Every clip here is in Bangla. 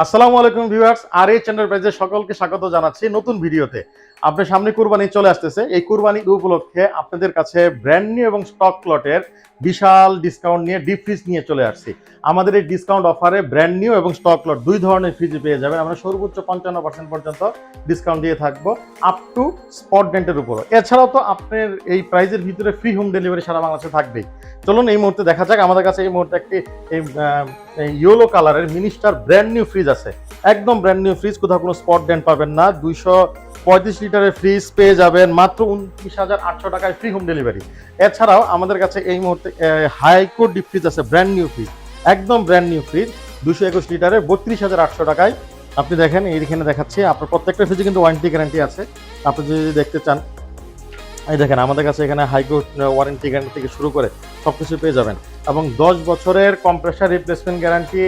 আসসালামু আলাইকুম ভিউয়ার্স, আর এই এন্টারপ্রাইজে সকলকে স্বাগত জানাচ্ছি নতুন ভিডিওতে। আপনার সামনে কুরবানি চলে আসতেছে। এই কুরবানি উপলক্ষে আপনাদের কাছে ব্র্যান্ড নিউ এবং স্টক লটের বিশাল ডিসকাউন্ট নিয়ে ডিপ ফ্রিজ নিয়ে চলে আসছি। আমাদের এই ডিসকাউন্ট অফারে ব্র্যান্ড নিউ এবং স্টক লট দুই ধরনের ফ্রিজ পেয়ে যাবেন। আমরা সর্বোচ্চ 55% পর্যন্ত ডিসকাউন্ট দিয়ে থাকবো, আপ টু স্পট রেন্টের উপরও। এছাড়াও তো আপনার এই প্রাইজের ভিতরে ফ্রি হোম ডেলিভারি সারা বাংলাদেশে থাকবেই। চলুন এই মুহূর্তে দেখা যাক। আমাদের কাছে এই মুহূর্তে একটি ইয়েলো কালারের মিনিস্টার ব্র্যান্ড নিউ ফ্রিজ আছে। একদম ব্র্যান্ড নিউ ফ্রিজ, কোথাও কোনো স্পট ডেন্ট পাবেন না। 235 লিটারের ফ্রিজ পেয়ে যাবেন মাত্র 29,800 টাকায়, ফ্রি হোম ডেলিভারি। এছাড়াও আমাদের কাছে এই মুহূর্তে হাইকো ডিপ ফ্রিজ আছে, ব্র্যান্ড নিউ ফ্রিজ, একদম ব্র্যান্ড নিউ ফ্রিজ 221 লিটারের 32,800 টাকায়। আপনি দেখেন এইখানে দেখাচ্ছি, আপনার প্রত্যেকটা ফ্রিজে কিন্তু ওয়ারেন্টি গ্যারান্টি আছে। আপনি যদি দেখতে চান, এই দেখেন আমাদের কাছে এখানে হাইকো ওয়ারেন্টি গ্যারান্টি থেকে শুরু করে সব কিছু পেয়ে যাবেন। এবং 10 বছরের কম্প্রেসার রিপ্লেসমেন্ট গ্যারান্টি,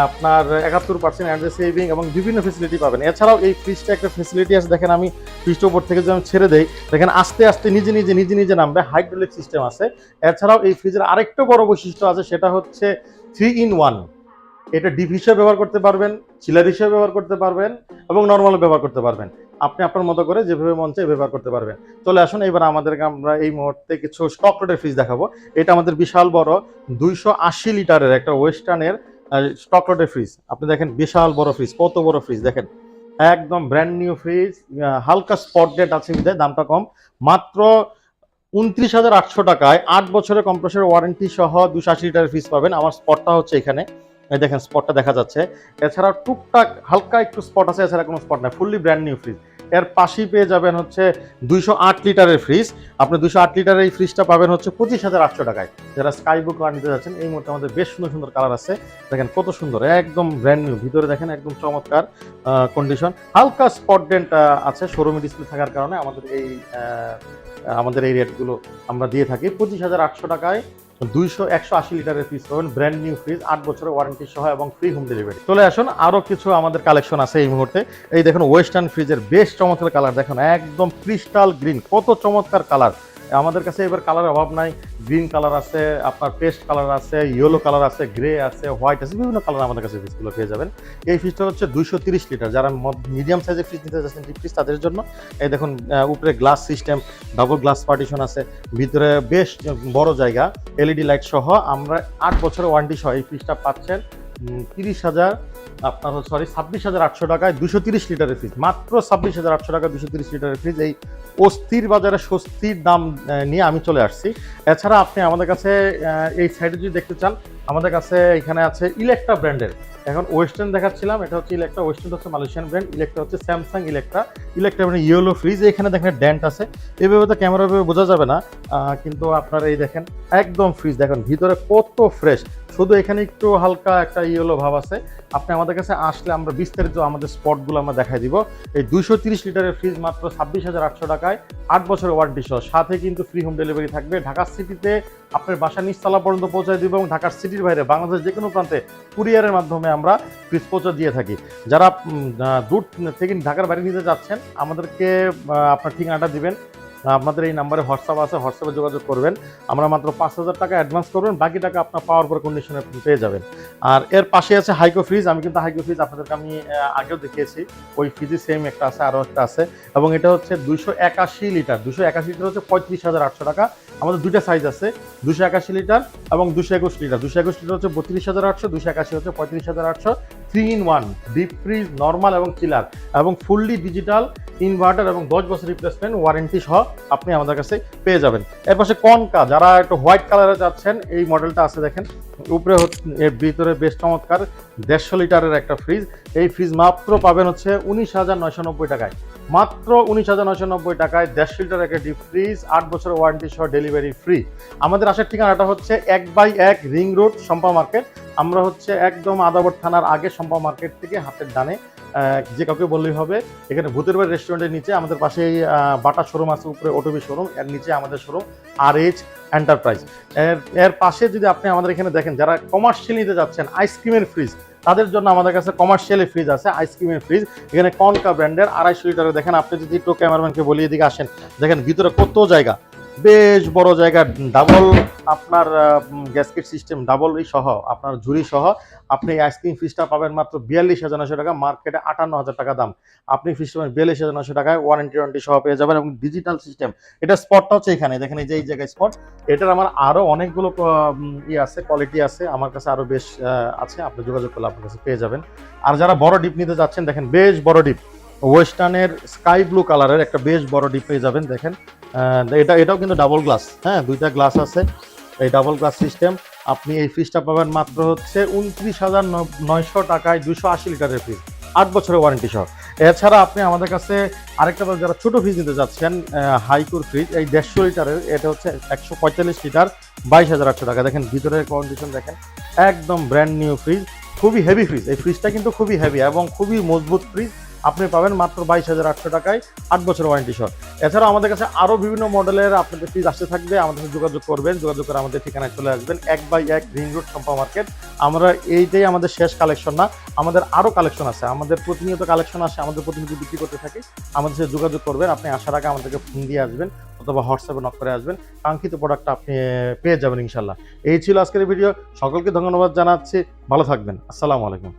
আপনার 71% এনার্জি সেভিং এবং বিভিন্ন ফেসিলিটি পাবেন। এছাড়াও এই ফ্রিজটা একটা ফেসিলিটি আছে, দেখেন আমি ফ্রিজটা উপর থেকে যদি আমি ছেড়ে দেই, দেখেন আস্তে আস্তে নিজে নিজে নামবে, হাইড্রোলিক সিস্টেম আছে। এছাড়াও এই ফ্রিজের আরেকটা বড় বৈশিষ্ট্য আছে, সেটা হচ্ছে 3 in 1। এটা ডিপ হিসেবে ব্যবহার করতে পারবেন, চিলার হিসেবে ব্যবহার করতে পারবেন এবং নর্মাল ব্যবহার করতে পারবেন। আপনি আপনার মতো করে যেভাবে মন চায় ব্যবহার করতে পারবেন। চলে আসুন এবার আমরা এই মুহূর্তে কিছু স্টক লটের ফ্রিজ দেখাবো। এটা আমাদের বিশাল বড় 280 লিটারের একটা ওয়েস্টার্নের স্টক লটের ফ্রিজ। আপনি দেখেন বিশাল বড় ফ্রিজ, কত বড় ফ্রিজ দেখেন, একদম ব্র্যান্ড নিউ ফ্রিজ। হালকা স্পট ডেট আছে বিধায় দামটা কম, মাত্র 29,800 টাকায় 8 বছরের কম্প্রেসর ওয়ারেন্টি সহ 280 লিটারের ফ্রিজ পাবেন। আমার স্পটটা হচ্ছে এখানে, দেখেন স্পটটা দেখা যাচ্ছে। এছাড়া টুকটাক হালকা একটু স্পট আছে, এছাড়া কোনো স্পট নাই, ফুললি ব্র্যান্ড নিউ ফ্রিজ। এর পাশেই পেয়ে যাবেন হচ্ছে 208 লিটারের ফ্রিজ। আপনি 208 লিটারের এই ফ্রিজটা পাবেন হচ্ছে 25,800 টাকায়। যারা স্কাই ব্লু কালার নিতে যাচ্ছেন, এই মুহূর্তে আমাদের বেশ সুন্দর সুন্দর কালার আছে। দেখেন কত সুন্দর, একদম ব্র্যান্ড নিউ। ভিতরে দেখেন একদম চমৎকার কন্ডিশন। হালকা স্পট ডেন্ট আছে শোরুমে ডিসপ্লে থাকার কারণে। আমাদের এই রেটগুলো আমরা দিয়ে থাকি 25,800 টাকায় 180 লিটারের ফ্রিজ পাবেন, ব্র্যান্ড নিউ ফ্রিজ, 8 বছরের ওয়ারেন্টি সহ এবং ফ্রি হোম ডেলিভারি। চলে আসুন, আরও কিছু আমাদের কালেকশন আছে এই মুহূর্তে। এই দেখুন ওয়েস্টার্ন ফ্রিজের বেশ চমৎকার কালার, দেখুন একদম ক্রিস্টাল গ্রিন, কত চমৎকার কালার। আমাদের কাছে এবার কালারের অভাব নাই। গ্রিন কালার আছে, আপনার পেস্ট কালার আছে, ইয়েলো কালার আছে, গ্রে আছে, হোয়াইট আছে, বিভিন্ন কালার আমাদের কাছে ফ্রিজগুলো পেয়ে যাবেন। এই ফ্রিজটা হচ্ছে 230 লিটার। যারা মিডিয়াম সাইজের ফ্রিজ নিতে যাচ্ছেন ডিপ ফ্রিজ, তাদের জন্য এই দেখুন উপরে glass system, double glass partition আছে, ভিতরে বেশ বড় জায়গা, এলইডি লাইট সহ। আমরা 8 বছরের ওয়ারেন্টি সহ এই ফ্রিজটা পাচ্ছেন 26,800 টাকায় 230 লিটারের ফ্রিজ, মাত্র 26,800 টাকায় 230 লিটারের ফ্রিজ। এই অস্থির বাজারে স্বস্তির দাম নিয়ে আমি চলে আসছি। এছাড়া আপনি আমাদের কাছে এই সাইডে যদি দেখতে চান, আমাদের কাছে এখানে আছে ইলেকট্রা ব্র্যান্ডের। এখন ওয়েস্টার্ন দেখাচ্ছিলাম, এটা হচ্ছে ইলেকট্রা, ওয়েস্টার্ন হচ্ছে মালয়েশিয়ান ব্র্যান্ড, ইলেকট্রা হচ্ছে Samsung Electra brand yellow fridge. এখানে দেখেন ডেন্ট আছে, এভাবে তো ক্যামেরাভাবে বোঝা যাবে না, কিন্তু আপনারা এই দেখেন একদম ফ্রিজ দেখেন ভিতরে কত ফ্রেশ। শুধু এখানে একটু হালকা একটা ইয়েলো ভাব আছে। আপনি আমাদের কাছে আসলে আমরা বিস্তারিত আমাদের স্পটগুলো আমরা দেখাই দিব। এই 230 লিটারের ফ্রিজ মাত্র 26,800 টাকায়, 8 বছরের ওয়ারেন্টি সহ, সাথে কিন্তু ফ্রি হোম ডেলিভারি থাকবে। ঢাকা সিটিতে আপনার বাসা নিচতলা পর্যন্ত পৌঁছায় দিব এবং ঢাকার সিটির বাইরে বাংলাদেশ যে কোনো প্রান্তে কুরিয়ারের মাধ্যমে আমরা ফ্রিজ পৌঁছে দিয়ে থাকি। যারা দূর থেকে ঢাকার বাইরে নিতে যাচ্ছেন, আমাদেরকে আপনার ঠিকানাটা দিবেন, আপনাদের এই নাম্বারে হোয়াটসঅ্যাপ আছে, হোয়াটসঅ্যাপে যোগাযোগ করবেন। আমরা মাত্র 5,000 টাকা অ্যাডভান্স করবেন, বাকি টাকা আপনার পাওয়ার পর কন্ডিশনে পেয়ে যাবেন। আর এর পাশে আছে হাইকো ফ্রিজ। আমি কিন্তু হাইকো ফ্রিজ আপনাদেরকে আমি আগেও দেখিয়েছি, ওই ফ্রিজে সেম একটা আছে, আরও একটা আছে। এবং এটা হচ্ছে 281 লিটার। 281 লিটার হচ্ছে 35,800 টাকা। আমাদের দুইটা সাইজ আছে, 281 লিটার এবং 221 লিটার। 221 লিটার হচ্ছে 32,800, 281 হচ্ছে 35,800। 3 in 1 ডিপ ফ্রিজ, নর্মাল এবং চিলার, এবং ফুললি ডিজিটাল ইনভার্টার এবং 10 বছর রিপ্লেসমেন্ট ওয়ারেন্টি সহ আপনি আমাদের কাছে পেয়ে যাবেন। এর পাশে কনকা, যারা একটু হোয়াইট কালারে যাচ্ছেন, এই মডেলটা আছে দেখেন উপরে, এর ভিতরে বেশ চমৎকার 150 লিটারের একটা ফ্রিজ। এই ফ্রিজ মাত্র পাবেন হচ্ছে 19,990 টাকায়, মাত্র 19,990 টাকায় 150 লিটার একটা ডিপ ফ্রিজ, 8 বছরের ওয়ারেন্টি সহ ডেলিভারি ফ্রি। আমাদের আসার ঠিকানাটা হচ্ছে 1/1 রিং রোড, শম্পা মার্কেট। আমরা হচ্ছে একদম আদাবর থানার আগে শম্পা মার্কেট থেকে হাতের ডানে, যে কাউকে বললেই হবে। এখানে ভূতের বাড়ি রেস্টুরেন্টের নিচে আমাদের পাশেই বাটা শোরুম আছে, উপরে অটোবি শোরুম, এর নিচে আমাদের শোরুম RH এন্টারপ্রাইজ। এর পাশে যদি আপনি আমাদের এখানে দেখেন, যারা কমার্শিয়াল নিতে যাচ্ছেন আইসক্রিমের ফ্রিজ, তাদের জন্য আমাদের কাছে কমার্শিয়ালি ফ্রিজ আছে, আইসক্রিমের ফ্রিজ। এখানে কনকা ব্র্যান্ডের 250 লিটারের। দেখেন আপনি যদি একটু ক্যামেরাম্যানকে বলিয়ে দিকে আসেন, দেখেন ভিতরে কত জায়গা, বেশ বড় জায়গা, ডাবল আপনার গ্যাসকেট সিস্টেম, ডাবল সহ আপনার ঝুড়ি সহ আপনি এই আইসক্রিম ফ্রিজটা পাবেন মাত্র 42,900 টাকা, মার্কেটে 58,000 টাকা দাম। আপনি ফ্রিজটা 42,900 টাকায় ওয়ারেন্টি সহ পেয়ে যাবেন, এবং ডিজিটাল সিস্টেম। এটা স্পটটা হচ্ছে এখানে দেখেন, এই যে এই জায়গায় স্পট। এটার আমার আরো অনেকগুলো আছে, কোয়ালিটি আছে আমার কাছে, আরো বেশ আছে, আপনি যোগাযোগ করলে আপনার কাছে পেয়ে যাবেন। আর যারা বড় ডিপ নিতে যাচ্ছেন, দেখেন বেশ বড় ডিপ, ওয়েস্টার্নের স্কাই ব্লু কালারের একটা বেশ বড় ডিপ পেয়ে যাবেন। দেখেন এটাও কিন্তু ডাবল গ্লাস, হ্যাঁ, দুইটা গ্লাস আছে, এই ডাবল গ্লাস সিস্টেম। আপনি এই ফ্রিজটা পাবেন মাত্র হচ্ছে 29,900 টাকায়, 280 লিটারের ফ্রিজ, 8 বছরের ওয়ারেন্টি সহ। এছাড়া আপনি আমাদের কাছে আরেকটা, যারা ছোট ফ্রিজ নিতে যাচ্ছেন, হাইকুর ফ্রিজ, এই 150 লিটারের, এটা হচ্ছে 145 লিটার, 22,800 টাকা। দেখেন ভিতরের কন্ডিশন দেখেন, একদম ব্র্যান্ড নিউ ফ্রিজ, খুবই হেভি ফ্রিজ। এই ফ্রিজটা কিন্তু খুবই হেভি এবং খুবই মজবুত ফ্রিজ, আপনি পাবেন মাত্র 22,800 টাকায়, 8 বছর ওয়ারেন্টি সহ। এছাড়াও আমাদের কাছে আরও বিভিন্ন মডেলের আপনাদের ফ্রিজ আসতে থাকবে, আমাদের সাথে যোগাযোগ করবেন, যোগাযোগ করে আমাদের ঠিকানায় চলে আসবেন, 1/1 রিং রোড সম্পা মার্কেট। আমরা এইটাই আমাদের শেষ কালেকশন না, আমাদের আরও কালেকশন আছে, আমাদের প্রতিনিয়ত কালেকশন আসে, আমাদের প্রতিনিয়ত বিক্রি করতে থাকি। আমাদের সাথে যোগাযোগ করবেন, আপনি আসার আগে আমাদেরকে ফোন দিয়ে আসবেন অথবা হোয়াটসঅ্যাপে নক করে আসবেন, কাঙ্ক্ষিত প্রোডাক্টটা আপনি পেয়ে যাবেন ইনশাল্লাহ। এই ছিল আজকের ভিডিও, সকলকে ধন্যবাদ জানাচ্ছি, ভালো থাকবেন, আসসালামু আলাইকুম।